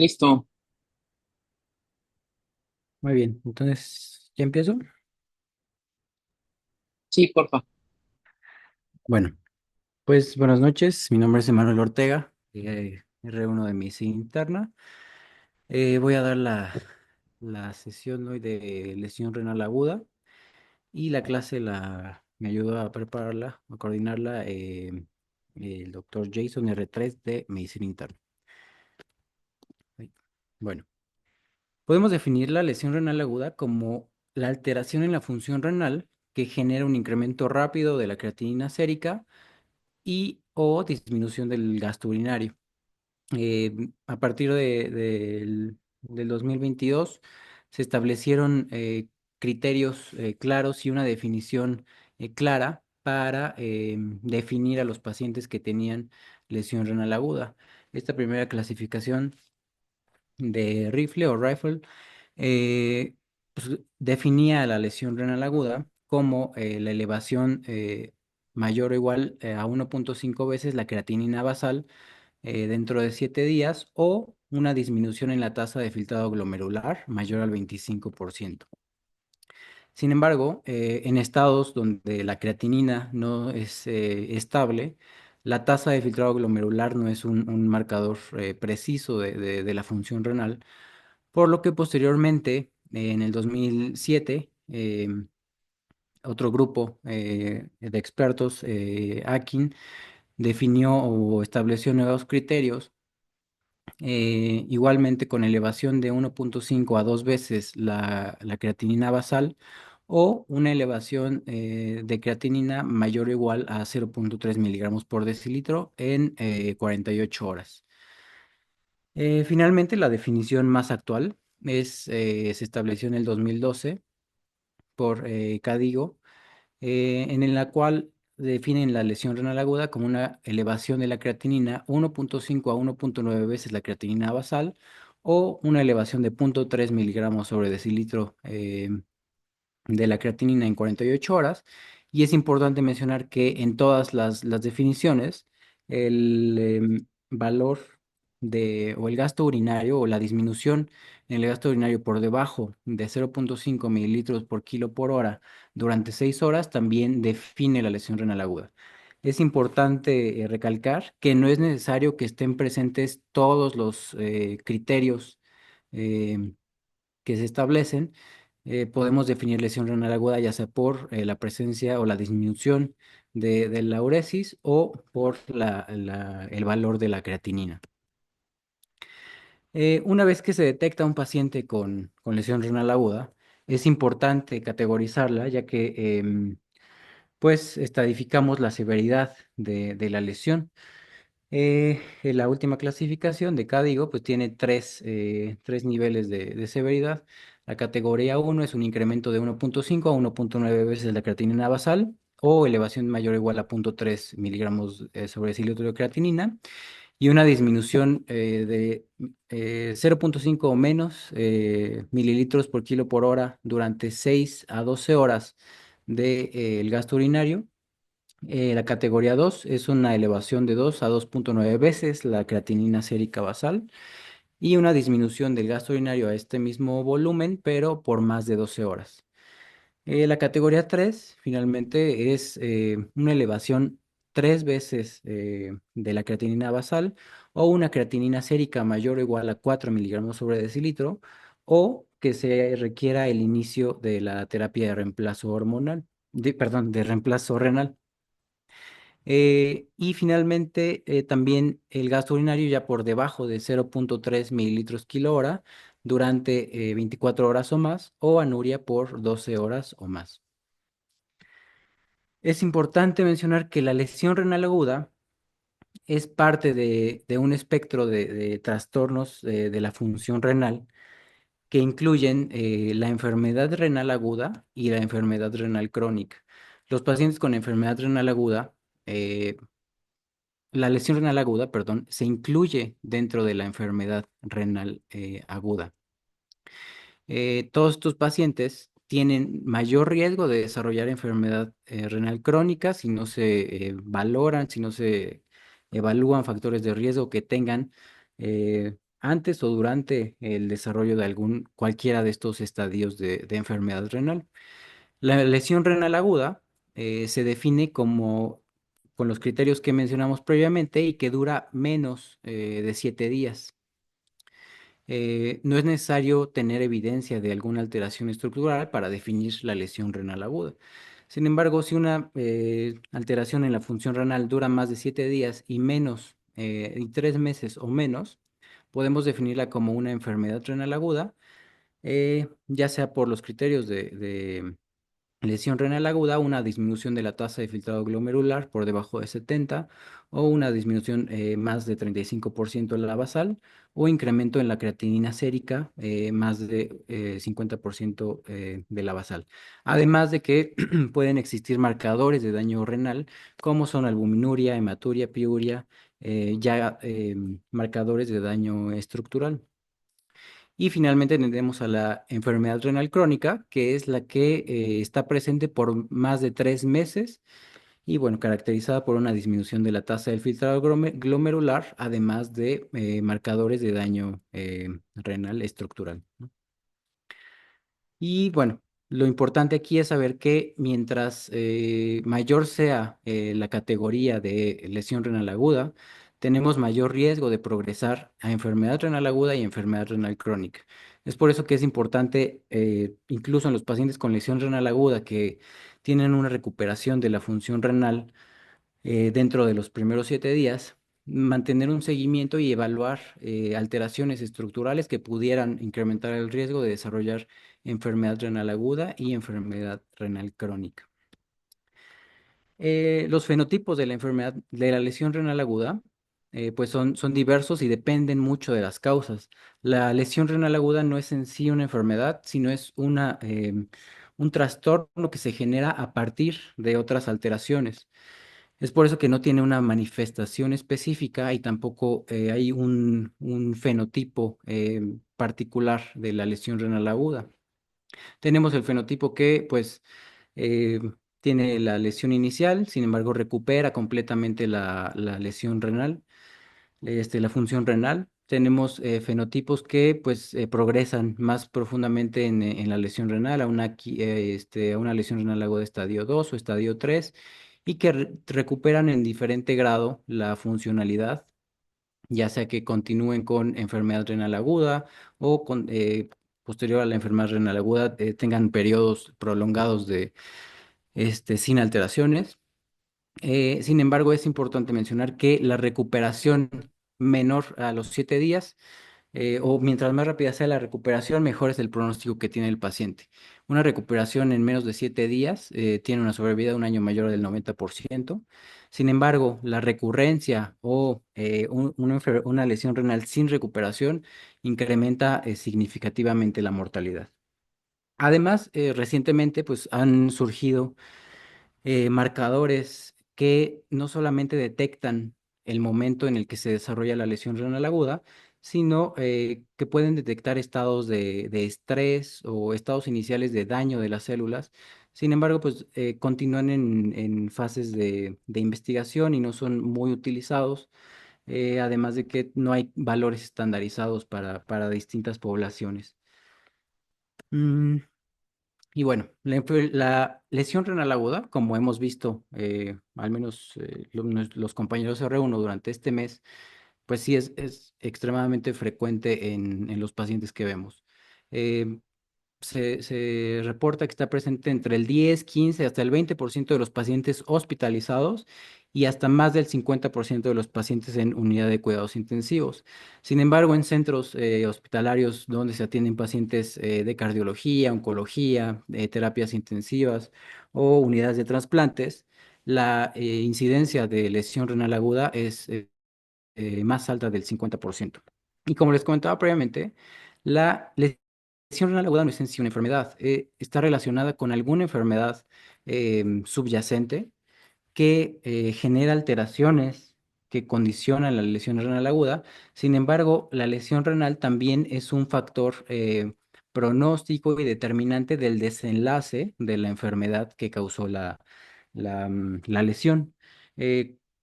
Listo. Muy bien, entonces, ¿ya empiezo? Sí, porfa. Bueno, pues buenas noches, mi nombre es Emanuel Ortega, R1 de Medicina Interna. Voy a dar la sesión hoy de lesión renal aguda y la clase me ayudó a prepararla, a coordinarla el doctor Jason R3 de Medicina Interna. Ay, Bueno, podemos definir la lesión renal aguda como la alteración en la función renal que genera un incremento rápido de la creatinina sérica y o disminución del gasto urinario. A partir del 2022 se establecieron criterios claros y una definición clara para definir a los pacientes que tenían lesión renal aguda. Esta primera clasificación de Rifle o Rifle pues, definía la lesión renal aguda como la elevación mayor o igual a 1.5 veces la creatinina basal dentro de 7 días o una disminución en la tasa de filtrado glomerular mayor al 25%. Sin embargo, en estados donde la creatinina no es estable, la tasa de filtrado glomerular no es un marcador preciso de la función renal, por lo que posteriormente, en el 2007, otro grupo de expertos, Akin, definió o estableció nuevos criterios, igualmente con elevación de 1.5 a 2 veces la creatinina basal o una elevación de creatinina mayor o igual a 0.3 miligramos por decilitro en 48 horas. Finalmente, la definición más actual se estableció en el 2012 por Cadigo, en la cual definen la lesión renal aguda como una elevación de la creatinina 1.5 a 1.9 veces la creatinina basal o una elevación de 0.3 miligramos sobre decilitro de la creatinina en 48 horas. Y es importante mencionar que en todas las definiciones, el valor o el gasto urinario o la disminución en el gasto urinario por debajo de 0.5 mililitros por kilo por hora durante 6 horas también define la lesión renal aguda. Es importante recalcar que no es necesario que estén presentes todos los criterios eh, que se establecen. Podemos definir lesión renal aguda ya sea por la presencia o la disminución de la uresis o por el valor de la creatinina. Una vez que se detecta un paciente con lesión renal aguda, es importante categorizarla ya que pues estadificamos la severidad de la lesión. En la última clasificación de Cádigo, pues tiene tres niveles de severidad. La categoría uno es un incremento de 1.5 a 1.9 veces la creatinina basal o elevación mayor o igual a 0.3 miligramos sobre decilitro de creatinina y una disminución de 0.5 o menos mililitros por kilo por hora durante 6 a 12 horas del gasto urinario. La categoría 2 es una elevación de 2 a 2.9 veces la creatinina sérica basal y una disminución del gasto urinario a este mismo volumen, pero por más de 12 horas. La categoría 3 finalmente, es una elevación 3 veces de la creatinina basal o una creatinina sérica mayor o igual a 4 miligramos sobre decilitro o que se requiera el inicio de la terapia de reemplazo hormonal, perdón, de reemplazo renal. Y finalmente, también el gasto urinario ya por debajo de 0.3 mililitros kilo hora durante 24 horas o más, o anuria por 12 horas o más. Es importante mencionar que la lesión renal aguda es parte de un espectro de trastornos de la función renal que incluyen la enfermedad renal aguda y la enfermedad renal crónica. Los pacientes con enfermedad renal aguda, la lesión renal aguda, perdón, se incluye dentro de la enfermedad renal aguda. Todos estos pacientes tienen mayor riesgo de desarrollar enfermedad renal crónica si no se valoran, si no se evalúan factores de riesgo que tengan antes o durante el desarrollo de cualquiera de estos estadios de enfermedad renal. La lesión renal aguda se define como con los criterios que mencionamos previamente y que dura menos de 7 días. No es necesario tener evidencia de alguna alteración estructural para definir la lesión renal aguda. Sin embargo, si una alteración en la función renal dura más de 7 días y menos, y 3 meses o menos, podemos definirla como una enfermedad renal aguda, ya sea por los criterios de lesión renal aguda, una disminución de la tasa de filtrado glomerular por debajo de 70 o una disminución más de 35% en la basal o incremento en la creatinina sérica más de 50% de la basal. Además de que pueden existir marcadores de daño renal como son albuminuria, hematuria, piuria, marcadores de daño estructural. Y finalmente tenemos a la enfermedad renal crónica, que es la que está presente por más de 3 meses y bueno, caracterizada por una disminución de la tasa del filtrado glomerular, además de marcadores de daño renal estructural, ¿no? Y bueno, lo importante aquí es saber que mientras mayor sea la categoría de lesión renal aguda, tenemos mayor riesgo de progresar a enfermedad renal aguda y enfermedad renal crónica. Es por eso que es importante, incluso en los pacientes con lesión renal aguda que tienen una recuperación de la función renal dentro de los primeros 7 días, mantener un seguimiento y evaluar alteraciones estructurales que pudieran incrementar el riesgo de desarrollar enfermedad renal aguda y enfermedad renal crónica. Los fenotipos de la enfermedad, de la lesión renal aguda, pues son diversos y dependen mucho de las causas. La lesión renal aguda no es en sí una enfermedad, sino es un trastorno que se genera a partir de otras alteraciones. Es por eso que no tiene una manifestación específica y tampoco hay un fenotipo particular de la lesión renal aguda. Tenemos el fenotipo que, pues, eh, tiene la lesión inicial, sin embargo, recupera completamente la lesión renal, la función renal. Tenemos fenotipos que, pues, progresan más profundamente en la lesión renal a una lesión renal aguda de estadio 2 o estadio 3 y que recuperan en diferente grado la funcionalidad, ya sea que continúen con enfermedad renal aguda o posterior a la enfermedad renal aguda tengan periodos prolongados sin alteraciones. Sin embargo, es importante mencionar que la recuperación menor a los 7 días o mientras más rápida sea la recuperación, mejor es el pronóstico que tiene el paciente. Una recuperación en menos de 7 días tiene una sobrevida de un año mayor del 90%. Sin embargo, la recurrencia o una lesión renal sin recuperación incrementa significativamente la mortalidad. Además, recientemente pues, han surgido marcadores que no solamente detectan el momento en el que se desarrolla la lesión renal aguda, sino que pueden detectar estados de estrés o estados iniciales de daño de las células. Sin embargo, pues continúan en fases de investigación y no son muy utilizados, además de que no hay valores estandarizados para distintas poblaciones. Mm, y bueno, la lesión renal aguda, como hemos visto, al menos los compañeros R1 durante este mes, pues sí es extremadamente frecuente en los pacientes que vemos. Eh, se reporta que está presente entre el 10, 15, hasta el 20% de los pacientes hospitalizados y hasta más del 50% de los pacientes en unidad de cuidados intensivos. Sin embargo, en centros hospitalarios donde se atienden pacientes de cardiología, oncología, terapias intensivas o unidades de trasplantes, la incidencia de lesión renal aguda es más alta del 50%. Y como les comentaba previamente, la lesión renal aguda no es en sí una enfermedad, está relacionada con alguna enfermedad subyacente que genera alteraciones que condicionan la lesión renal aguda. Sin embargo, la lesión renal también es un factor pronóstico y determinante del desenlace de la enfermedad que causó la lesión.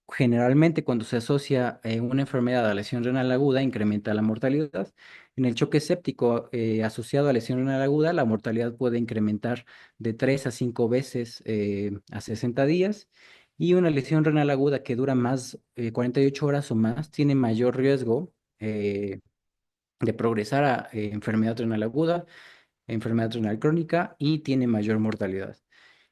generalmente cuando se asocia una enfermedad a lesión renal aguda, incrementa la mortalidad. En el choque séptico asociado a lesión renal aguda, la mortalidad puede incrementar de 3 a 5 veces a 60 días. Y una lesión renal aguda que dura más 48 horas o más tiene mayor riesgo de progresar a enfermedad renal aguda, enfermedad renal crónica y tiene mayor mortalidad.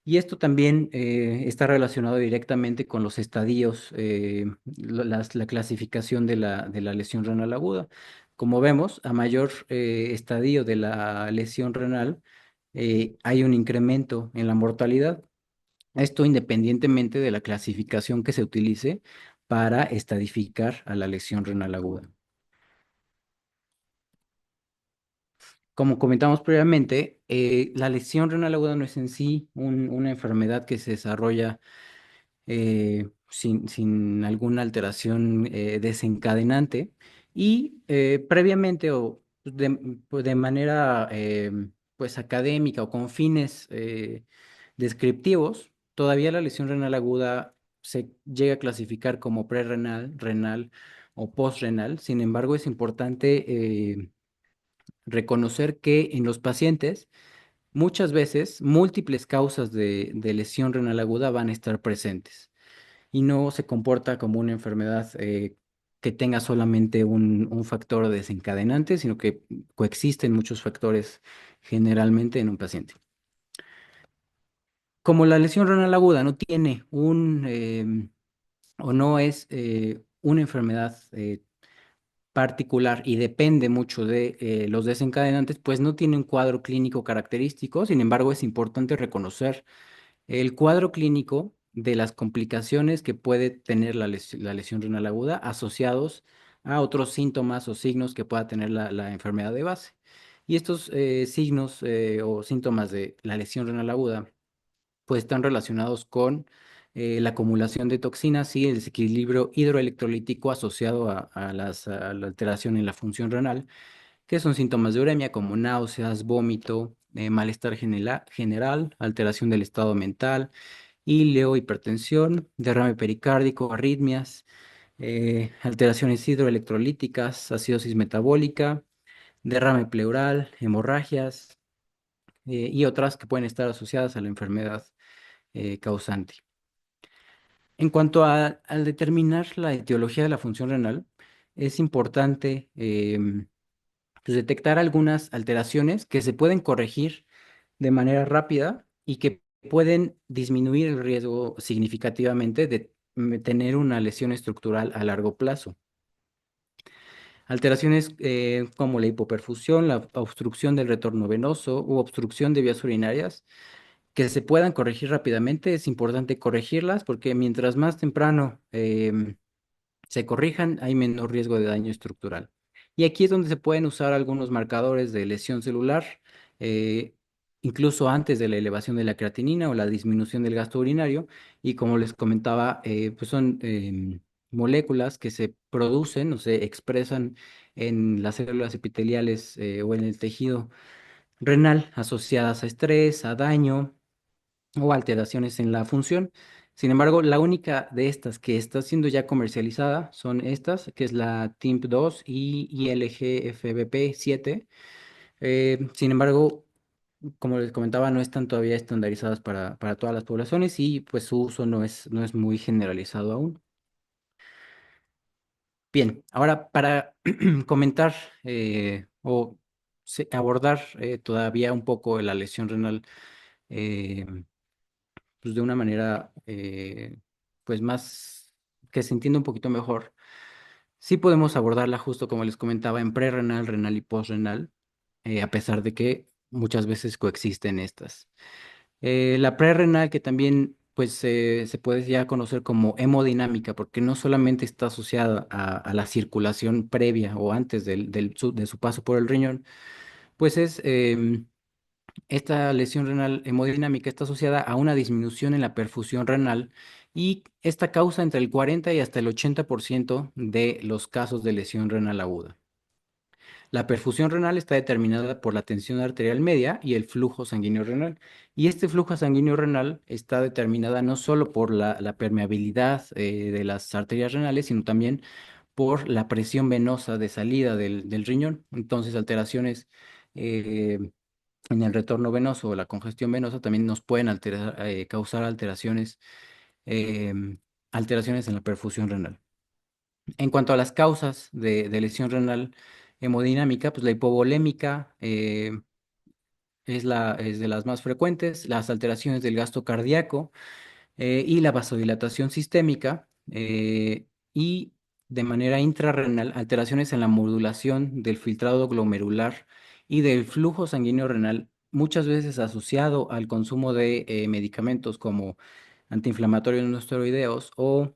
Y esto también está relacionado directamente con los estadios, la clasificación de la lesión renal aguda. Como vemos, a mayor estadio de la lesión renal, hay un incremento en la mortalidad. Esto independientemente de la clasificación que se utilice para estadificar a la lesión renal aguda. Como comentamos previamente, la lesión renal aguda no es en sí una enfermedad que se desarrolla sin alguna alteración desencadenante y previamente o pues, de manera pues académica o con fines descriptivos, todavía la lesión renal aguda se llega a clasificar como prerrenal, renal o postrenal. Sin embargo, es importante reconocer que en los pacientes muchas veces múltiples causas de lesión renal aguda van a estar presentes y no se comporta como una enfermedad que tenga solamente un factor desencadenante, sino que coexisten muchos factores generalmente en un paciente. Como la lesión renal aguda no tiene o no es una enfermedad particular y depende mucho de los desencadenantes, pues no tiene un cuadro clínico característico. Sin embargo, es importante reconocer el cuadro clínico de las complicaciones que puede tener la lesión renal aguda asociados a otros síntomas o signos que pueda tener la enfermedad de base. Y estos signos o síntomas de la lesión renal aguda pues están relacionados con la acumulación de toxinas y el desequilibrio hidroelectrolítico asociado a la alteración en la función renal, que son síntomas de uremia como náuseas, vómito, malestar general, alteración del estado mental, íleo, hipertensión, derrame pericárdico, arritmias, alteraciones hidroelectrolíticas, acidosis metabólica, derrame pleural, hemorragias y otras que pueden estar asociadas a la enfermedad causante. En cuanto al determinar la etiología de la función renal, es importante pues, detectar algunas alteraciones que se pueden corregir de manera rápida y que pueden disminuir el riesgo significativamente de tener una lesión estructural a largo plazo. Alteraciones como la hipoperfusión, la obstrucción del retorno venoso u obstrucción de vías urinarias que se puedan corregir rápidamente. Es importante corregirlas porque mientras más temprano se corrijan, hay menor riesgo de daño estructural. Y aquí es donde se pueden usar algunos marcadores de lesión celular, eh, incluso antes de la elevación de la creatinina o la disminución del gasto urinario. Y como les comentaba, pues son moléculas que se producen o se expresan en las células epiteliales o en el tejido renal asociadas a estrés, a daño o alteraciones en la función. Sin embargo, la única de estas que está siendo ya comercializada son estas, que es la TIMP2 y ILG-FBP7. Sin embargo, como les comentaba, no están todavía estandarizadas para todas las poblaciones y pues su uso no es muy generalizado aún. Bien, ahora para comentar o abordar todavía un poco la lesión renal eh, pues de una manera pues más que se entienda un poquito mejor. Sí podemos abordarla justo como les comentaba en prerrenal, renal y postrenal, a pesar de que muchas veces coexisten estas. La prerrenal que también pues se puede ya conocer como hemodinámica porque no solamente está asociada a la circulación previa o antes de su paso por el riñón, pues es esta lesión renal hemodinámica está asociada a una disminución en la perfusión renal y esta causa entre el 40 y hasta el 80% de los casos de lesión renal aguda. La perfusión renal está determinada por la tensión arterial media y el flujo sanguíneo renal. Y este flujo sanguíneo renal está determinada no solo por la permeabilidad de las arterias renales, sino también por la presión venosa de salida del riñón. Entonces, alteraciones eh, en el retorno venoso o la congestión venosa también nos pueden causar em, alteraciones en la perfusión renal. En cuanto a las causas de lesión renal hemodinámica, pues la hipovolémica es de las más frecuentes, las alteraciones del gasto cardíaco y la vasodilatación sistémica y de manera intrarrenal, alteraciones en la modulación del filtrado glomerular y del flujo sanguíneo renal, muchas veces asociado al consumo de medicamentos como antiinflamatorios no esteroideos o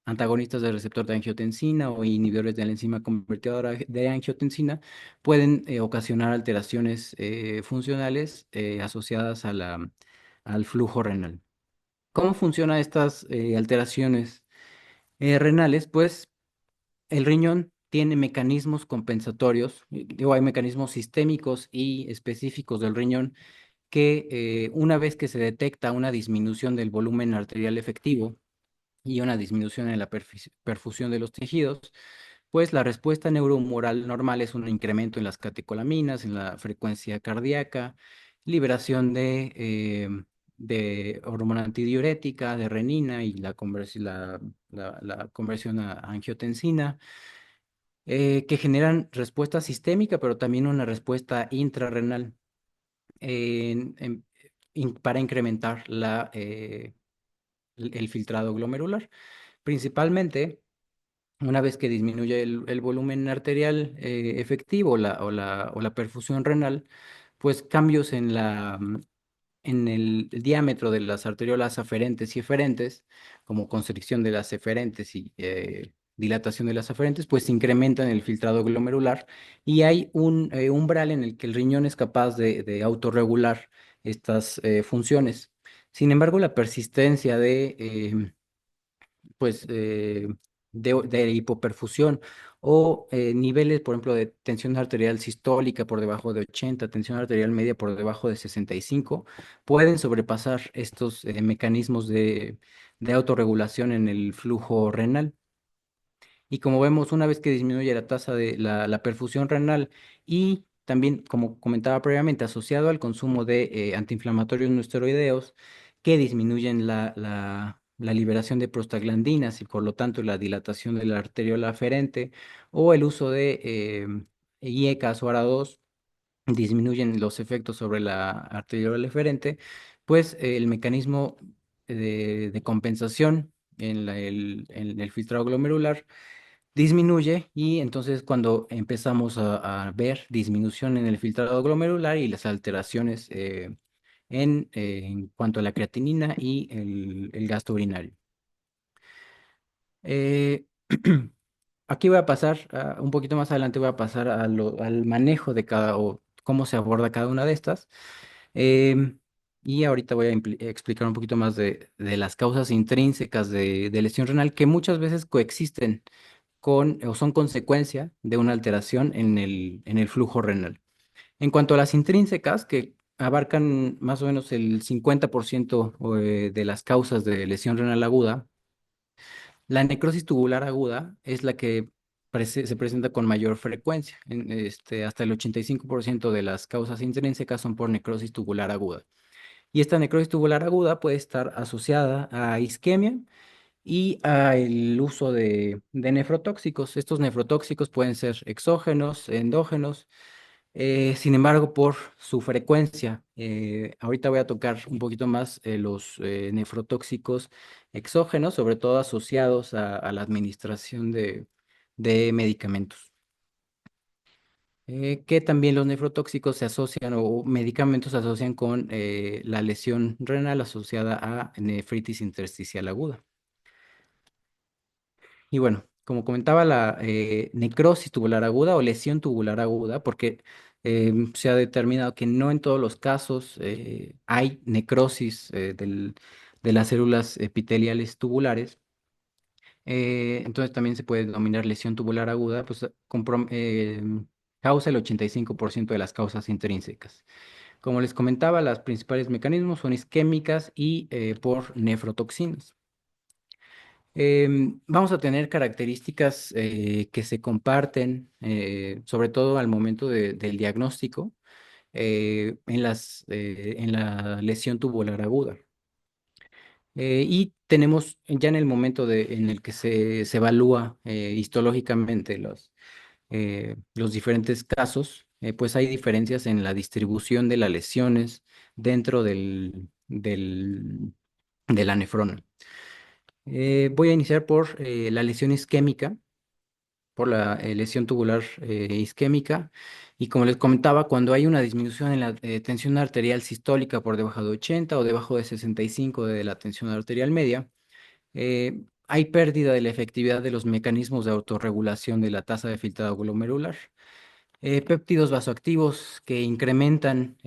antagonistas del receptor de angiotensina o inhibidores de la enzima convertidora de angiotensina, pueden ocasionar alteraciones funcionales asociadas al flujo renal. ¿Cómo funcionan estas alteraciones renales? Pues el riñón tiene mecanismos compensatorios, digo, hay mecanismos sistémicos y específicos del riñón que una vez que se detecta una disminución del volumen arterial efectivo y una disminución en la perfusión de los tejidos, pues la respuesta neurohumoral normal es un incremento en las catecolaminas, en la frecuencia cardíaca, liberación de hormona antidiurética, de renina y la conversión a angiotensina, que generan respuesta sistémica, pero también una respuesta intrarrenal en- en- para incrementar el filtrado glomerular. Principalmente, una vez que disminuye el volumen arterial efectivo o la perfusión renal, pues cambios en el diámetro de las arteriolas aferentes y eferentes, como constricción de las eferentes y dilatación de las aferentes, pues incrementan el filtrado glomerular y hay un umbral en el que el riñón es capaz de autorregular estas funciones. Sin embargo, la persistencia pues, de hipoperfusión o niveles, por ejemplo, de tensión arterial sistólica por debajo de 80, tensión arterial media por debajo de 65, pueden sobrepasar estos mecanismos de autorregulación en el flujo renal. Y como vemos, una vez que disminuye la tasa de la perfusión renal y también, como comentaba previamente, asociado al consumo de antiinflamatorios no esteroideos que disminuyen la liberación de prostaglandinas y por lo tanto la dilatación de la arteriola aferente o el uso de IECAS o ARA2 disminuyen los efectos sobre la arteriola eferente, pues el mecanismo de compensación en el filtrado glomerular disminuye y entonces cuando empezamos a ver disminución en el filtrado glomerular y las alteraciones en cuanto a la creatinina y el gasto urinario. Eh, Aquí voy a pasar, un poquito más adelante voy a pasar al manejo de cada o cómo se aborda cada una de estas. Em, y ahorita voy a explicar un poquito más de las causas intrínsecas de lesión renal que muchas veces coexisten con o son consecuencia de una alteración en el flujo renal. En cuanto a las intrínsecas, que abarcan más o menos el 50% de las causas de lesión renal aguda, la necrosis tubular aguda es la que se presenta con mayor frecuencia. Hasta el 85% de las causas intrínsecas son por necrosis tubular aguda. Y esta necrosis tubular aguda puede estar asociada a isquemia y al uso de nefrotóxicos. Estos nefrotóxicos pueden ser exógenos, endógenos, sin embargo, por su frecuencia, ahorita voy a tocar un poquito más los nefrotóxicos exógenos, sobre todo asociados a la administración de medicamentos. Que también los nefrotóxicos se asocian o medicamentos se asocian con la lesión renal asociada a nefritis intersticial aguda. Y bueno, como comentaba, la necrosis tubular aguda o lesión tubular aguda, porque se ha determinado que no en todos los casos hay necrosis de las células epiteliales tubulares, Entonces también se puede denominar lesión tubular aguda, pues causa el 85% de las causas intrínsecas. Como les comentaba, los principales mecanismos son isquémicas y por nefrotoxinas. Vamos a tener características que se comparten, sobre todo al momento del diagnóstico, en la lesión tubular aguda. Y tenemos ya en el momento en el que se evalúa histológicamente los diferentes casos, pues hay diferencias en la distribución de las lesiones dentro de la nefrona. Voy a iniciar por la lesión isquémica, por la lesión tubular isquémica. Y como les comentaba, cuando hay una disminución en la tensión arterial sistólica por debajo de 80 o debajo de 65 de la tensión arterial media, hay pérdida de la efectividad de los mecanismos de autorregulación de la tasa de filtrado glomerular. Péptidos vasoactivos que incrementan,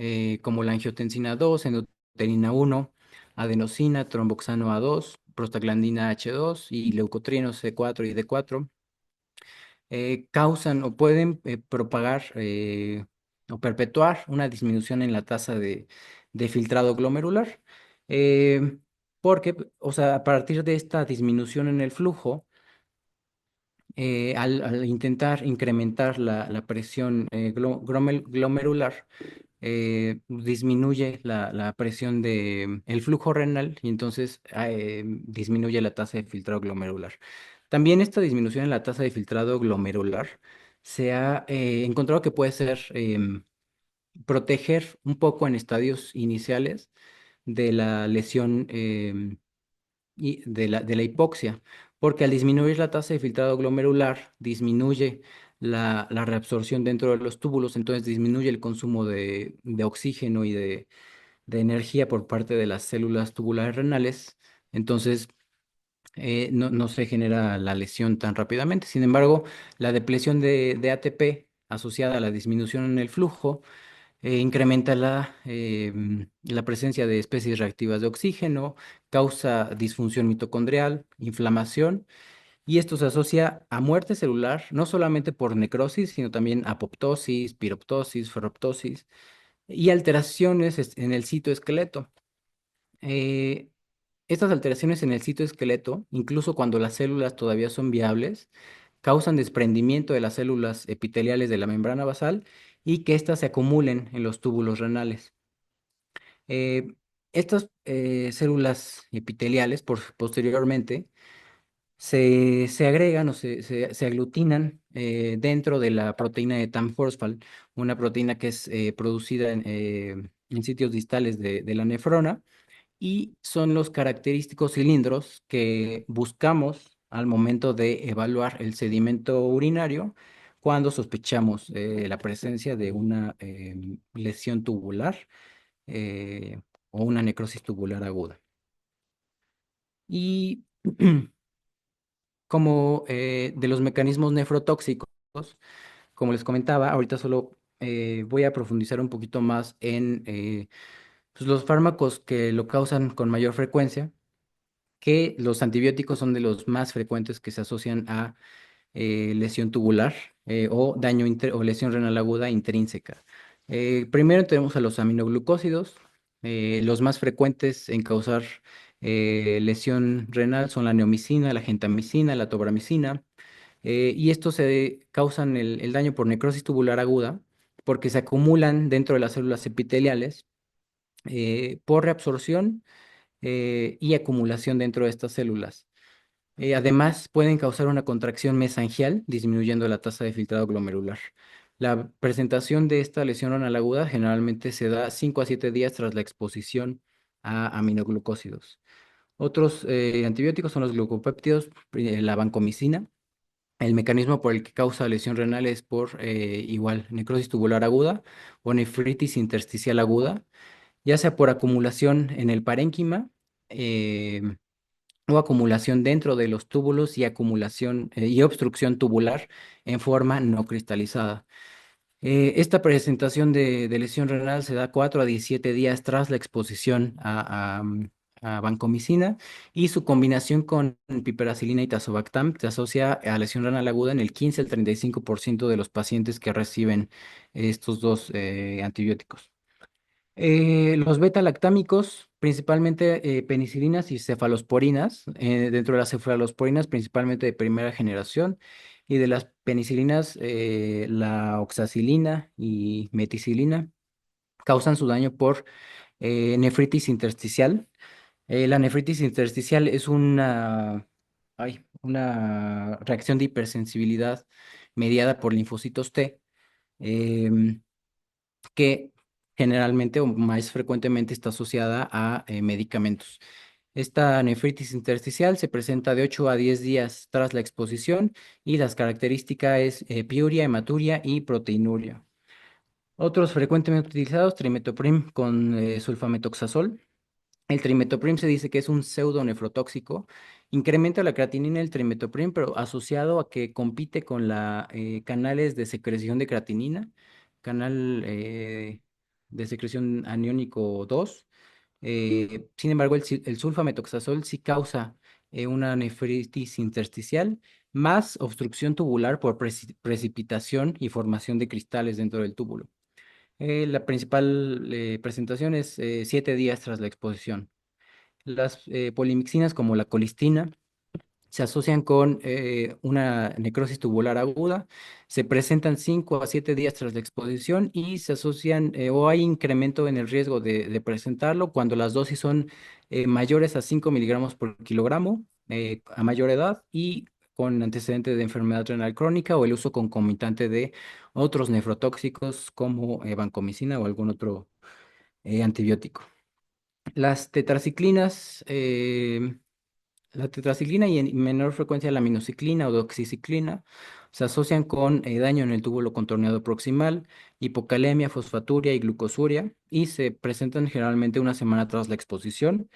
como la angiotensina 2, endothelina 1, adenosina, tromboxano A2, prostaglandina H2 y leucotrienos C4 y D4, causan o pueden propagar o perpetuar una disminución en la tasa de filtrado glomerular. eh, Porque, o sea, a partir de esta disminución en el flujo, al intentar incrementar la presión glomerular, disminuye la presión el flujo renal y entonces disminuye la tasa de filtrado glomerular. También esta disminución en la tasa de filtrado glomerular se ha encontrado que puede ser proteger un poco en estadios iniciales de la lesión y de la hipoxia, porque al disminuir la tasa de filtrado glomerular, disminuye la reabsorción dentro de los túbulos, entonces disminuye el consumo de oxígeno y de energía por parte de las células tubulares renales, entonces no se genera la lesión tan rápidamente. Sin embargo, la depresión de ATP asociada a la disminución en el flujo incrementa la presencia de especies reactivas de oxígeno, causa disfunción mitocondrial, inflamación, y esto se asocia a muerte celular, no solamente por necrosis, sino también apoptosis, piroptosis, ferroptosis y alteraciones en el citoesqueleto. Eh, Estas alteraciones en el citoesqueleto, incluso cuando las células todavía son viables, causan desprendimiento de las células epiteliales de la membrana basal y que éstas se acumulen en los túbulos renales. Eh, Estas células epiteliales, posteriormente, se agregan o se aglutinan dentro de la proteína de TAM-Horsfall, una proteína que es producida en sitios distales de la nefrona, y son los característicos cilindros que buscamos al momento de evaluar el sedimento urinario cuando sospechamos la presencia de una lesión tubular eh, o una necrosis tubular aguda. Y como de los mecanismos nefrotóxicos, como les comentaba, ahorita solo voy a profundizar un poquito más en pues, los fármacos que lo causan con mayor frecuencia, que los antibióticos son de los más frecuentes que se asocian a lesión tubular o o lesión renal aguda intrínseca. Primero tenemos a los aminoglucósidos. Los más frecuentes en causar lesión renal son la neomicina, la gentamicina, la tobramicina, y estos se causan el daño por necrosis tubular aguda porque se acumulan dentro de las células epiteliales por reabsorción y acumulación dentro de estas células. Además, pueden causar una contracción mesangial, disminuyendo la tasa de filtrado glomerular. La presentación de esta lesión renal aguda generalmente se da 5 a 7 días tras la exposición a aminoglucósidos. Otros antibióticos son los glucopéptidos, la vancomicina. El mecanismo por el que causa lesión renal es por igual necrosis tubular aguda o nefritis intersticial aguda, ya sea por acumulación en el parénquima, eh, o acumulación dentro de los túbulos y acumulación y obstrucción tubular en forma no cristalizada. Esta presentación de lesión renal se da 4 a 17 días tras la exposición a vancomicina y su combinación con piperacilina y tazobactam se asocia a lesión renal aguda en el 15 al 35% de los pacientes que reciben estos dos antibióticos. Los beta-lactámicos, principalmente penicilinas y cefalosporinas, dentro de las cefalosporinas principalmente de primera generación, y de las penicilinas, la oxacilina y meticilina, causan su daño por nefritis intersticial. La nefritis intersticial es una reacción de hipersensibilidad mediada por linfocitos T. em, que generalmente o más frecuentemente está asociada a medicamentos. Esta nefritis intersticial se presenta de 8 a 10 días tras la exposición y las características es piuria, hematuria y proteinuria. Otros frecuentemente utilizados, trimethoprim con sulfametoxazol. El trimetoprim se dice que es un pseudo-nefrotóxico. Incrementa la creatinina el trimetoprim, pero asociado a que compite con la canales de secreción de creatinina, canal de secreción aniónico 2. Sin embargo, el sulfametoxazol sí causa una nefritis intersticial más obstrucción tubular por precipitación y formación de cristales dentro del túbulo. La principal presentación es 7 días tras la exposición. Las polimixinas como la colistina se asocian con una necrosis tubular aguda, se presentan 5 a 7 días tras la exposición y se asocian o hay incremento en el riesgo de presentarlo cuando las dosis son mayores a 5 miligramos por kilogramo a mayor edad y con antecedente de enfermedad renal crónica o el uso concomitante de otros nefrotóxicos como vancomicina o algún otro antibiótico. Las tetraciclinas, la tetraciclina y en menor frecuencia la aminociclina o doxiciclina se asocian con daño en el túbulo contorneado proximal, hipocalemia, fosfaturia y glucosuria y se presentan generalmente una semana tras la exposición.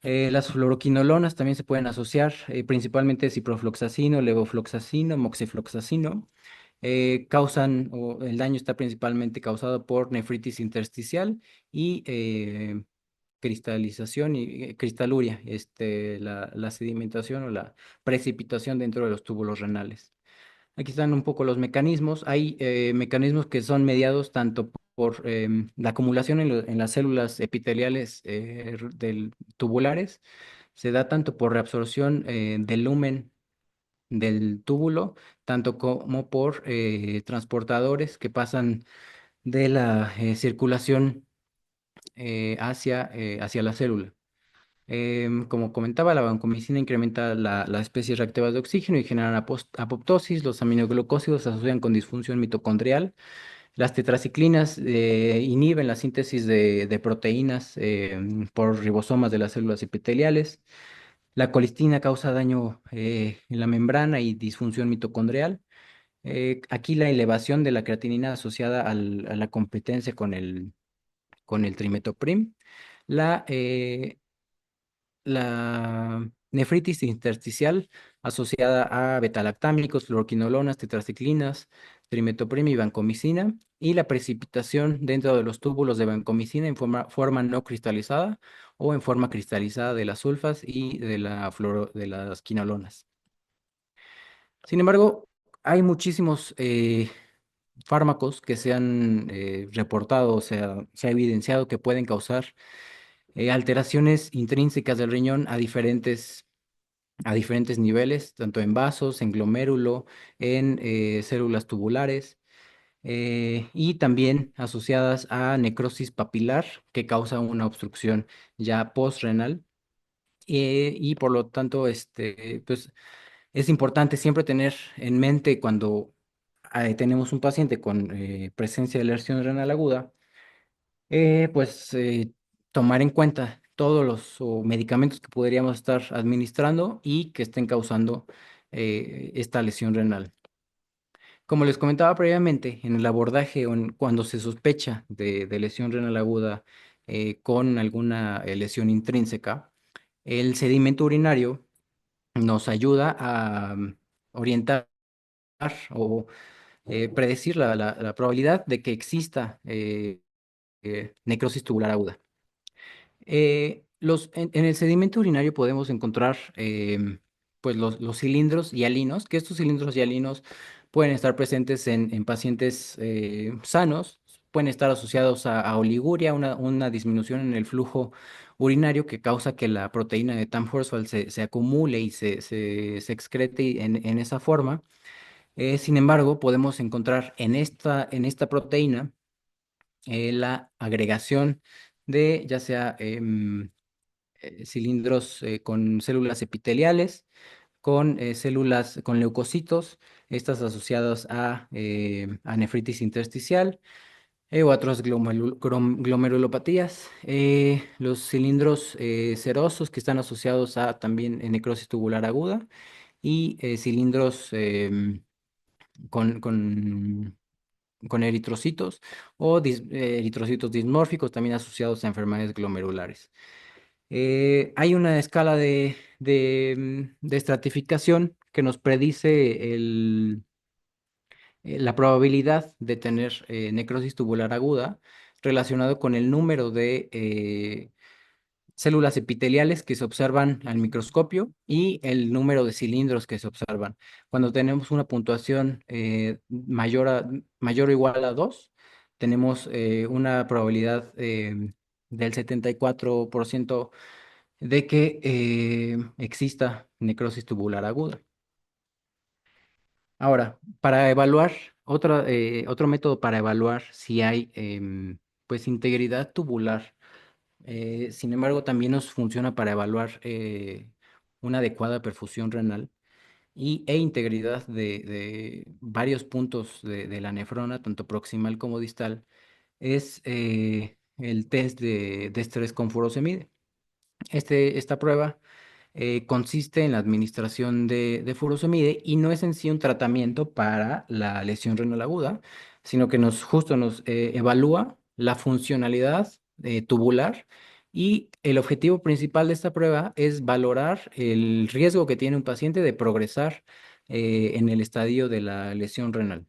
Las fluoroquinolonas también se pueden asociar, principalmente ciprofloxacino, levofloxacino, moxifloxacino. El daño está principalmente causado por nefritis intersticial y cristalización y cristaluria, la sedimentación o la precipitación dentro de los túbulos renales. Aquí están un poco los mecanismos. Hay mecanismos que son mediados tanto por la acumulación en las células epiteliales tubulares, se da tanto por reabsorción del lumen del túbulo, tanto como por transportadores que pasan de la circulación hacia la célula. Como comentaba, la vancomicina incrementa las especies reactivas de oxígeno y generan apoptosis. Los aminoglucósidos se asocian con disfunción mitocondrial. Las tetraciclinas inhiben la síntesis de proteínas por ribosomas de las células epiteliales. La colistina causa daño en la membrana y disfunción mitocondrial. Aquí la elevación de la creatinina asociada a la competencia con el trimetoprim. La la nefritis intersticial asociada a betalactámicos, fluoroquinolonas, tetraciclinas, trimetoprima y vancomicina, y la precipitación dentro de los túbulos de vancomicina en forma no cristalizada o en forma cristalizada de las sulfas y de las quinolonas. Sin embargo, hay muchísimos fármacos que se han reportado, o sea, se ha evidenciado que pueden causar alteraciones intrínsecas del riñón a diferentes niveles, tanto en vasos, en glomérulo, en células tubulares, y también asociadas a necrosis papilar que causa una obstrucción ya postrenal. Y por lo tanto, pues es importante siempre tener en mente cuando tenemos un paciente con presencia de lesión renal aguda, pues tomar en cuenta todos los medicamentos que podríamos estar administrando y que estén causando esta lesión renal. Como les comentaba previamente, en el abordaje o cuando se sospecha de lesión renal aguda con alguna lesión intrínseca, el sedimento urinario nos ayuda a orientar o predecir la probabilidad de que exista necrosis tubular aguda. En el sedimento urinario podemos encontrar pues los cilindros hialinos, que estos cilindros hialinos pueden estar presentes en pacientes sanos, pueden estar asociados a oliguria, una disminución en el flujo urinario que causa que la proteína de Tan-Horsfall se acumule y se excrete en esa forma. Sin embargo, podemos encontrar en esta proteína la agregación de ya sea cilindros con células epiteliales, con células, con leucocitos, estas asociadas a nefritis intersticial o a otras glomerulopatías. Los cilindros serosos que están asociados a también necrosis tubular aguda y cilindros con, con, con eritrocitos o eritrocitos dismórficos también asociados a enfermedades glomerulares. Hay una escala de estratificación que nos predice la probabilidad de tener necrosis tubular aguda relacionado con el número de células epiteliales que se observan al microscopio y el número de cilindros que se observan. Cuando tenemos una puntuación mayor o igual a 2, tenemos una probabilidad del 74% de que exista necrosis tubular aguda. Ahora, para evaluar, otro método para evaluar si hay pues integridad tubular. Sin embargo, también nos funciona para evaluar una adecuada perfusión renal e integridad de varios puntos de la nefrona, tanto proximal como distal, es el test de estrés con furosemide. Esta prueba consiste en la administración de furosemide y no es en sí un tratamiento para la lesión renal aguda, sino que justo nos evalúa la funcionalidad tubular y el objetivo principal de esta prueba es valorar el riesgo que tiene un paciente de progresar en el estadio de la lesión renal.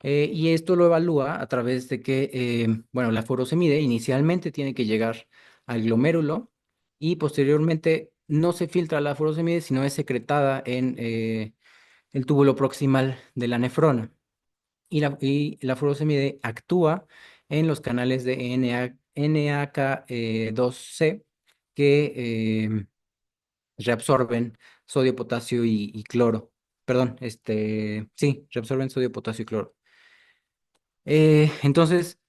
Y esto lo evalúa a través de que, bueno, la furosemide inicialmente tiene que llegar al glomérulo y posteriormente no se filtra la furosemide, sino es secretada en el túbulo proximal de la nefrona. Y la furosemide actúa en los canales de NAK2C que reabsorben sodio, potasio y cloro. Perdón, sí, reabsorben sodio, potasio y cloro. Entonces,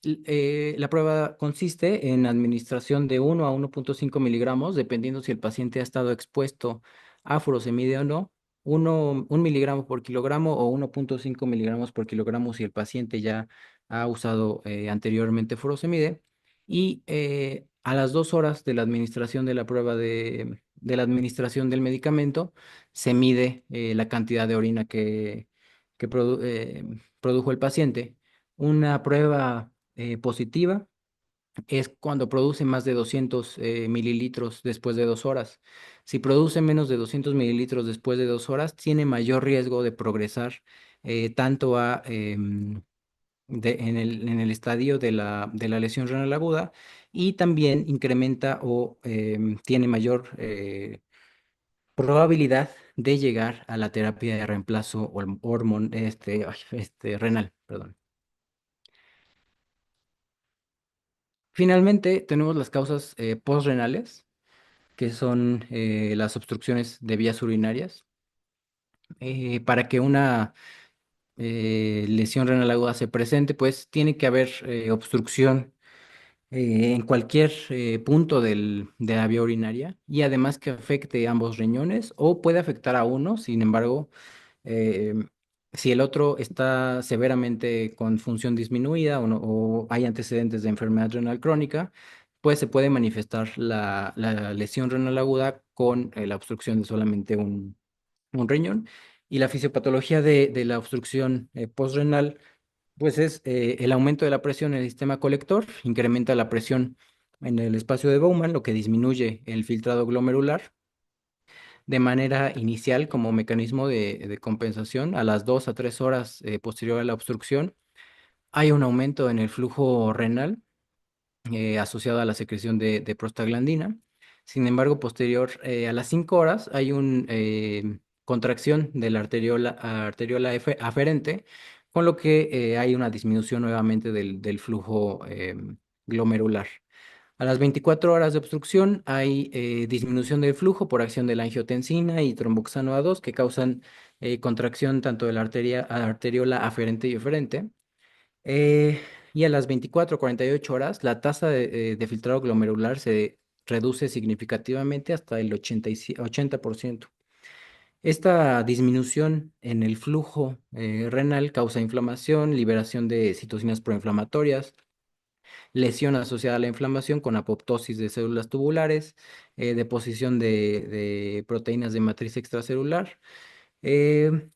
la prueba consiste en administración de 1 a 1,5 miligramos, dependiendo si el paciente ha estado expuesto a furosemide o no, 1 miligramo por kilogramo o 1,5 miligramos por kilogramo si el paciente ya ha usado anteriormente furosemide. Y a las 2 horas de la administración de la prueba de la administración del medicamento, se mide la cantidad de orina que produjo el paciente. Una prueba positiva es cuando produce más de 200 mililitros después de 2 horas. Si produce menos de 200 mililitros después de 2 horas, tiene mayor riesgo de progresar tanto en el estadio de la lesión renal aguda y también incrementa o tiene mayor probabilidad de llegar a la terapia de reemplazo renal, perdón. Finalmente, tenemos las causas postrenales, que son las obstrucciones de vías urinarias. Para que una lesión renal aguda se presente, pues tiene que haber obstrucción en cualquier punto de la vía urinaria y además que afecte ambos riñones o puede afectar a uno, sin embargo, eh, si el otro está severamente con función disminuida o hay antecedentes de enfermedad renal crónica, pues se puede manifestar la lesión renal aguda con la obstrucción de solamente un riñón. Y la fisiopatología de la obstrucción postrenal, pues es el aumento de la presión en el sistema colector, incrementa la presión en el espacio de Bowman, lo que disminuye el filtrado glomerular de manera inicial como mecanismo de compensación. A las 2 a 3 horas posterior a la obstrucción, hay un aumento en el flujo renal asociado a la secreción de prostaglandina. Sin embargo, posterior a las 5 horas hay una contracción de la arteriola aferente, con lo que hay una disminución nuevamente del flujo glomerular. A las 24 horas de obstrucción hay disminución del flujo por acción de la angiotensina y tromboxano A2 que causan contracción tanto de la arteriola aferente y eferente. Eh, y a las 24 o 48 horas, la tasa de filtrado glomerular se reduce significativamente hasta el 80%. Esta disminución en el flujo renal causa inflamación, liberación de citocinas proinflamatorias, lesión asociada a la inflamación con apoptosis de células tubulares, deposición de proteínas de matriz extracelular. Eh,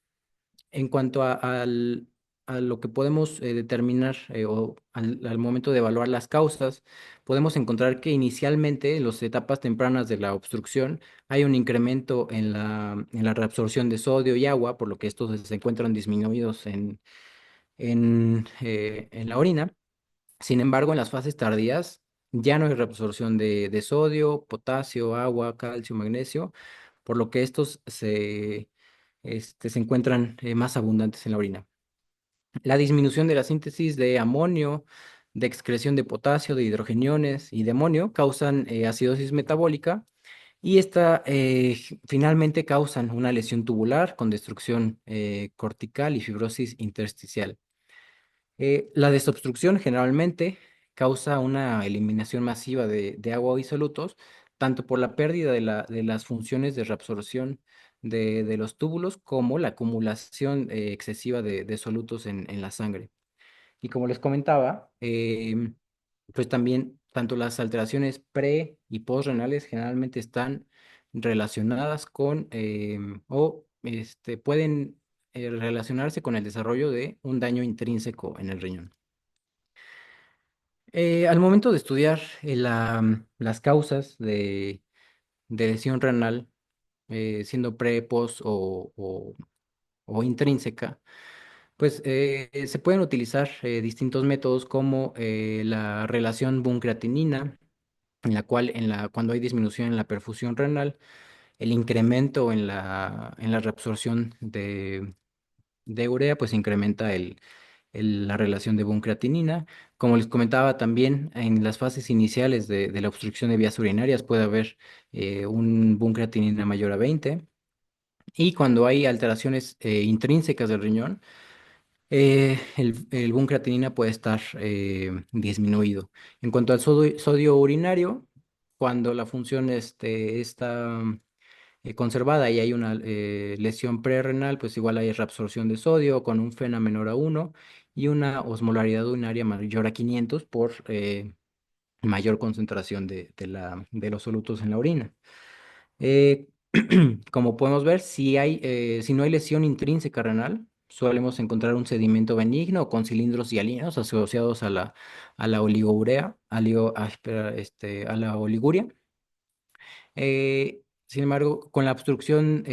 en cuanto a lo que podemos determinar o al momento de evaluar las causas, podemos encontrar que inicialmente en las etapas tempranas de la obstrucción hay un incremento en la reabsorción de sodio y agua, por lo que estos se encuentran disminuidos en la orina. Sin embargo, en las fases tardías ya no hay reabsorción de sodio, potasio, agua, calcio, magnesio, por lo que estos se encuentran más abundantes en la orina. La disminución de la síntesis de amonio, de excreción de potasio, de hidrogeniones y de amonio causan acidosis metabólica y esta finalmente causan una lesión tubular con destrucción cortical y fibrosis intersticial. La desobstrucción generalmente causa una eliminación masiva de agua y solutos, tanto por la pérdida de las funciones de reabsorción de los túbulos como la acumulación excesiva de solutos en la sangre. Y como les comentaba, pues también tanto las alteraciones pre y postrenales generalmente están relacionadas con o pueden relacionarse con el desarrollo de un daño intrínseco en el riñón. Al momento de estudiar las causas de lesión renal, siendo pre, post o intrínseca, pues se pueden utilizar distintos métodos como la relación Bunn-creatinina, en la cual cuando hay disminución en la perfusión renal, el incremento en la reabsorción de urea, pues incrementa la relación de Bunn-creatinina. Como les comentaba también, en las fases iniciales de la obstrucción de vías urinarias puede haber un Bunn-creatinina mayor a 20. Y cuando hay alteraciones intrínsecas del riñón, el boom creatinina puede estar disminuido. En cuanto al sodio urinario, cuando la función está conservada y hay una lesión prerrenal, pues igual hay reabsorción de sodio con un FeNA menor a 1 y una osmolaridad urinaria mayor a 500 por mayor concentración de los solutos en la orina. Eh, Como podemos ver, si no hay lesión intrínseca renal, solemos encontrar un sedimento benigno con cilindros hialinos asociados a la oligourea, a la oliguria. Sin embargo, con la obstrucción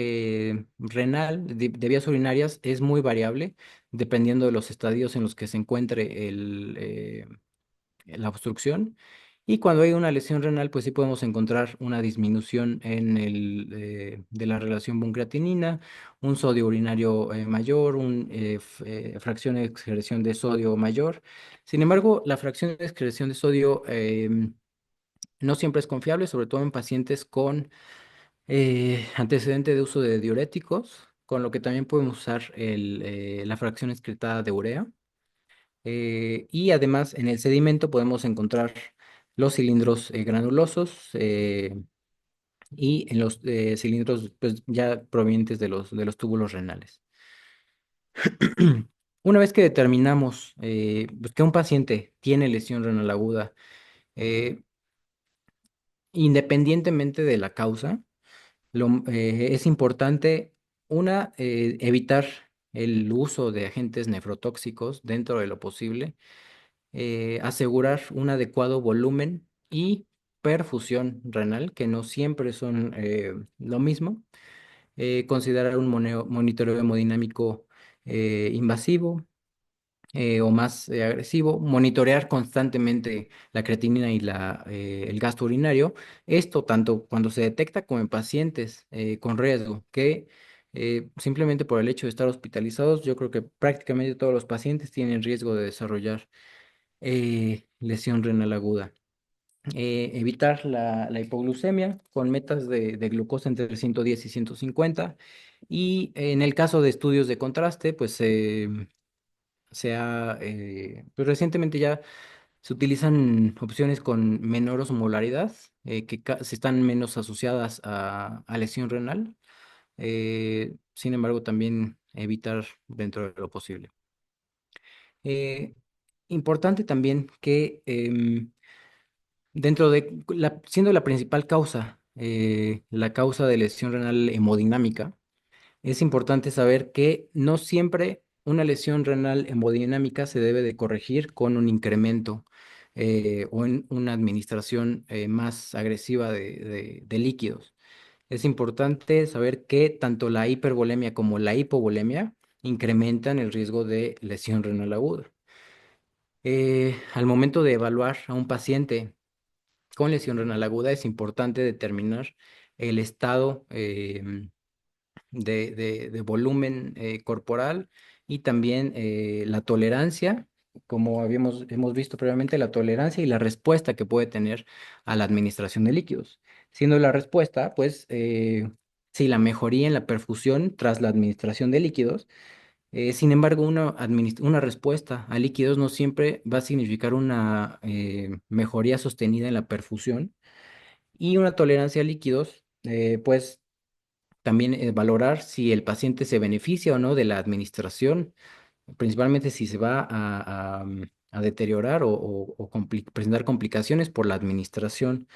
renal de vías urinarias es muy variable dependiendo de los estadios en los que se encuentre la obstrucción. Y cuando hay una lesión renal, pues sí podemos encontrar una disminución de la relación Bunn-creatinina, un sodio urinario mayor, una fracción de excreción de sodio mayor. Sin embargo, la fracción de excreción de sodio no siempre es confiable, sobre todo en pacientes con antecedente de uso de diuréticos, con lo que también podemos usar la fracción excretada de urea. Y además en el sedimento podemos encontrar los cilindros granulosos y en los cilindros pues, ya provenientes de los túbulos renales. Una vez que determinamos pues, que un paciente tiene lesión renal aguda, eh, independientemente de la causa, es importante, evitar el uso de agentes nefrotóxicos dentro de lo posible, asegurar un adecuado volumen y perfusión renal, que no siempre son lo mismo, considerar un monitoreo hemodinámico invasivo, o más agresivo, monitorear constantemente la creatinina y el gasto urinario. Esto tanto cuando se detecta como en pacientes con riesgo, que simplemente por el hecho de estar hospitalizados, yo creo que prácticamente todos los pacientes tienen riesgo de desarrollar lesión renal aguda. Evitar la hipoglucemia con metas de glucosa entre 110 y 150. Y en el caso de estudios de contraste, pues pues recientemente ya se utilizan opciones con menor osmolaridad, se están menos asociadas a lesión renal. Sin embargo, también evitar dentro de lo posible. Eh, Importante también que siendo la principal causa, la causa de lesión renal hemodinámica, es importante saber que no siempre una lesión renal hemodinámica se debe de corregir con un incremento o en una administración más agresiva de líquidos. Es importante saber que tanto la hipervolemia como la hipovolemia incrementan el riesgo de lesión renal aguda. Al momento de evaluar a un paciente con lesión renal aguda, es importante determinar el estado de volumen corporal y también la tolerancia, como hemos visto previamente, la tolerancia y la respuesta que puede tener a la administración de líquidos. Siendo la respuesta, pues, sí, la mejoría en la perfusión tras la administración de líquidos. Sin embargo, una respuesta a líquidos no siempre va a significar una mejoría sostenida en la perfusión, y una tolerancia a líquidos, pues también valorar si el paciente se beneficia o no de la administración, principalmente si se va a deteriorar o presentar complicaciones por la administración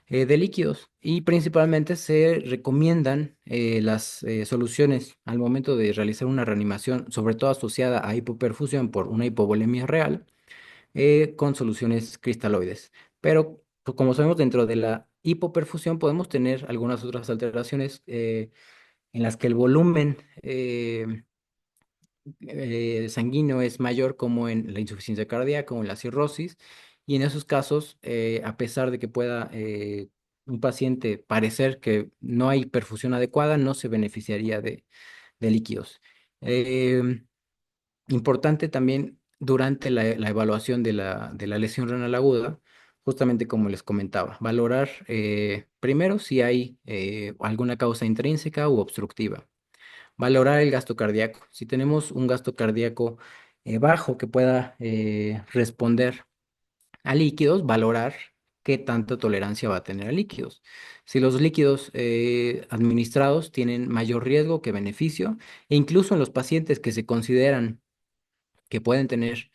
de líquidos. Y principalmente se recomiendan las soluciones al momento de realizar una reanimación, sobre todo asociada a hipoperfusión por una hipovolemia real, con soluciones cristaloides. Pero pues, como sabemos, dentro de la hipoperfusión podemos tener algunas otras alteraciones en las que el volumen sanguíneo es mayor, como en la insuficiencia cardíaca o en la cirrosis. Y en esos casos, a pesar de que pueda un paciente parecer que no hay perfusión adecuada, no se beneficiaría de líquidos. Em, Importante también durante la evaluación de la lesión renal aguda, justamente como les comentaba, valorar primero si hay alguna causa intrínseca u obstructiva. Valorar el gasto cardíaco. Si tenemos un gasto cardíaco bajo que pueda responder a líquidos, valorar qué tanta tolerancia va a tener a líquidos. Si los líquidos administrados tienen mayor riesgo que beneficio, e incluso en los pacientes que se consideran que pueden tener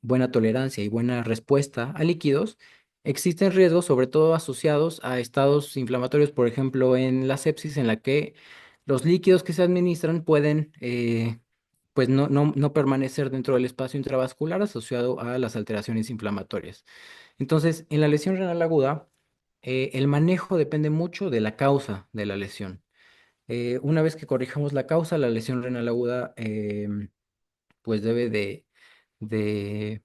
buena tolerancia y buena respuesta a líquidos, existen riesgos, sobre todo asociados a estados inflamatorios, por ejemplo, en la sepsis, en la que los líquidos que se administran pueden, pues, no permanecer dentro del espacio intravascular asociado a las alteraciones inflamatorias. Entonces, en la lesión renal aguda, el manejo depende mucho de la causa de la lesión. Una vez que corrijamos la causa, la lesión renal aguda, pues debe de, de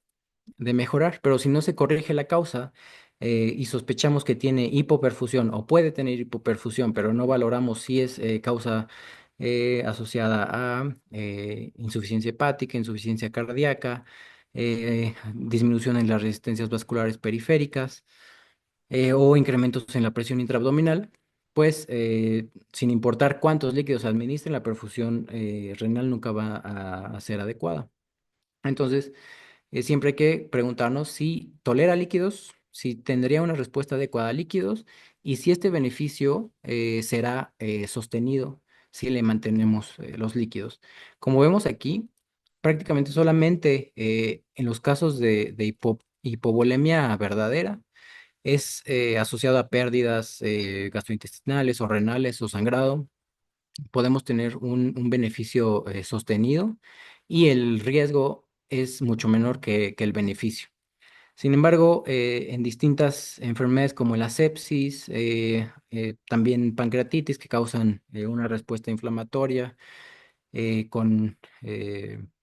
mejorar, pero si no se corrige la causa y sospechamos que tiene hipoperfusión o puede tener hipoperfusión, pero no valoramos si es causa asociada a insuficiencia hepática, insuficiencia cardíaca, disminución en las resistencias vasculares periféricas o incrementos en la presión intraabdominal, pues sin importar cuántos líquidos administren, la perfusión renal nunca va a ser adecuada. Entonces, siempre hay que preguntarnos si tolera líquidos, si tendría una respuesta adecuada a líquidos y si este beneficio será sostenido si le mantenemos los líquidos. Como vemos aquí, prácticamente solamente en los casos de hipovolemia verdadera es asociado a pérdidas gastrointestinales o renales o sangrado. Podemos tener un beneficio sostenido y el riesgo es mucho menor que el beneficio. Sin embargo, en distintas enfermedades como la sepsis, también pancreatitis que causan una respuesta inflamatoria con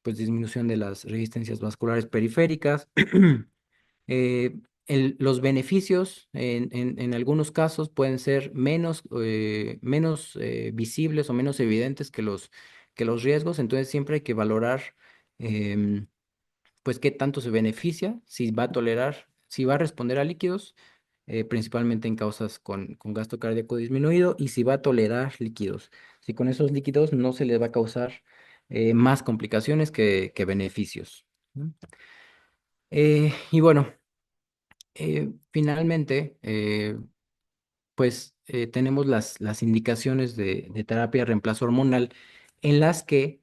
pues disminución de las resistencias vasculares periféricas. Eh, los beneficios en algunos casos pueden ser menos visibles o menos evidentes que los riesgos, entonces siempre hay que valorar em, pues qué tanto se beneficia, si va a tolerar, si va a responder a líquidos, principalmente en causas con gasto cardíaco disminuido, y si va a tolerar líquidos, si con esos líquidos no se les va a causar más complicaciones que beneficios. ¿No? Y bueno, finalmente, pues tenemos las indicaciones de terapia de reemplazo hormonal en las que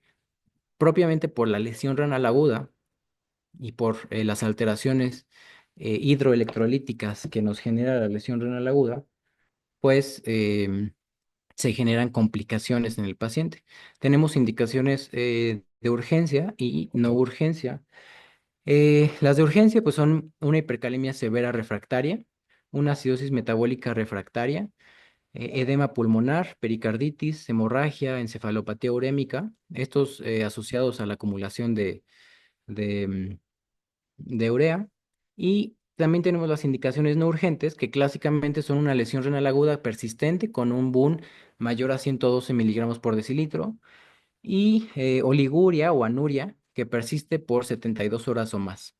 propiamente por la lesión renal aguda y por las alteraciones hidroelectrolíticas que nos genera la lesión renal aguda, pues se generan complicaciones en el paciente. Tenemos indicaciones de urgencia y no urgencia. Las de urgencia pues son una hipercalemia severa refractaria, una acidosis metabólica refractaria, edema pulmonar, pericarditis, hemorragia, encefalopatía urémica, estos asociados a la acumulación de de urea. Y también tenemos las indicaciones no urgentes, que clásicamente son una lesión renal aguda persistente con un BUN mayor a 112 miligramos por decilitro y oliguria o anuria que persiste por 72 horas o más.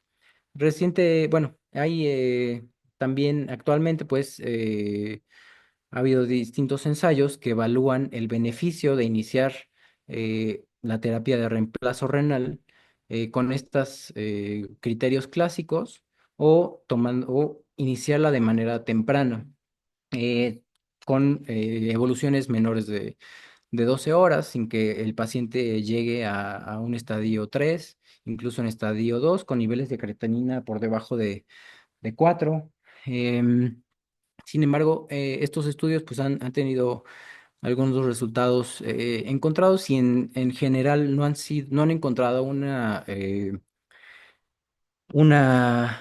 Bueno, hay también actualmente pues ha habido distintos ensayos que evalúan el beneficio de iniciar la terapia de reemplazo renal con estos criterios clásicos o iniciarla de manera temprana eh, con evoluciones menores de 12 horas sin que el paciente llegue a un estadio 3, incluso en estadio 2 con niveles de creatinina por debajo de 4. Sin embargo, estos estudios pues, han tenido algunos resultados encontrados y en general no han encontrado una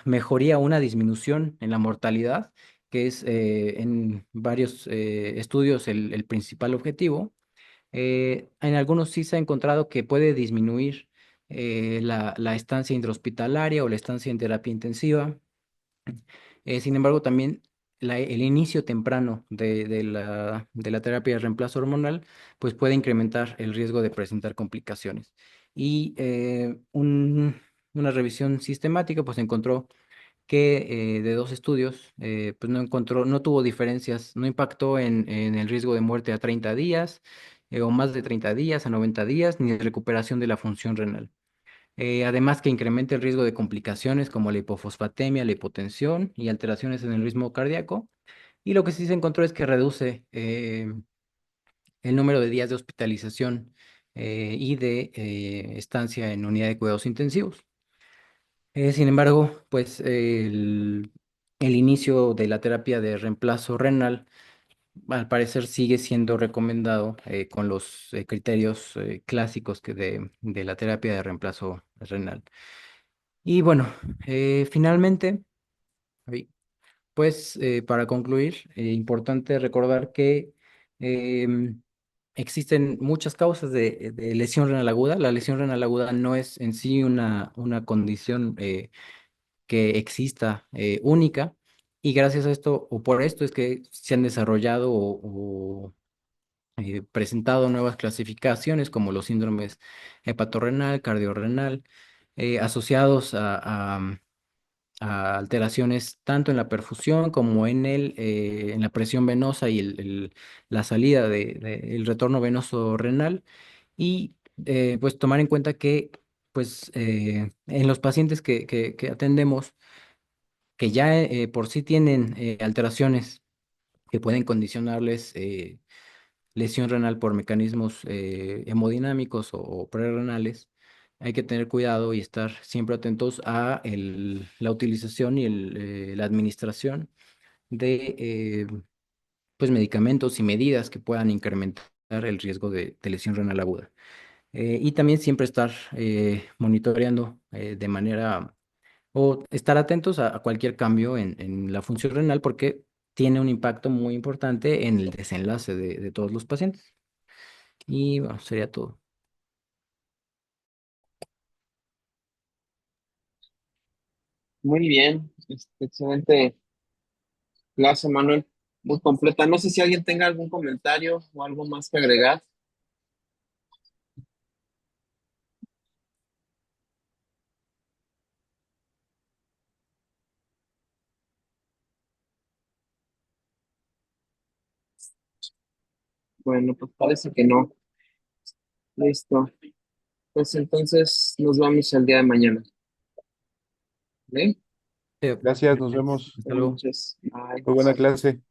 mejoría, una disminución en la mortalidad, que es en varios estudios el principal objetivo. En algunos sí se ha encontrado que puede disminuir la estancia intrahospitalaria o la estancia en terapia intensiva. Sin embargo, también el inicio temprano de la terapia de reemplazo hormonal, pues puede incrementar el riesgo de presentar complicaciones. Y una revisión sistemática, pues encontró que de dos estudios, pues no tuvo diferencias, no impactó en el riesgo de muerte a 30 días, o más de 30 días, a 90 días, ni de recuperación de la función renal. Además que incrementa el riesgo de complicaciones como la hipofosfatemia, la hipotensión y alteraciones en el ritmo cardíaco. Y lo que sí se encontró es que reduce el número de días de hospitalización y de estancia en unidad de cuidados intensivos. Sin embargo, pues el inicio de la terapia de reemplazo renal al parecer sigue siendo recomendado con los criterios clásicos de la terapia de reemplazo renal. Y bueno, finalmente, ay, pues para concluir, importante recordar que em, existen muchas causas de lesión renal aguda. La lesión renal aguda no es en sí una condición que exista única, y gracias a esto o por esto es que se han desarrollado o presentado nuevas clasificaciones como los síndromes hepatorrenal, cardiorrenal, asociados a alteraciones tanto en la perfusión como en la presión venosa y la salida el retorno venoso renal. Y pues tomar en cuenta que pues en los pacientes que atendemos, que ya por sí tienen alteraciones que pueden condicionarles lesión renal por mecanismos hemodinámicos o prerrenales, hay que tener cuidado y estar siempre atentos a la utilización y la administración de pues medicamentos y medidas que puedan incrementar el riesgo de lesión renal aguda. Y también siempre estar monitoreando de manera o estar atentos a cualquier cambio en la función renal porque tiene un impacto muy importante en el desenlace de todos los pacientes. Y bueno, sería todo. Muy bien, excelente clase, Manuel, muy completa. No sé si alguien tenga algún comentario o algo más que agregar. Bueno, pues parece que no. Listo. Pues entonces nos vemos el día de mañana. ¿Vale? Sí, Gracias, nos gracias. vemos. Hasta Buenas luego. noches. Bye. Muy buena clase.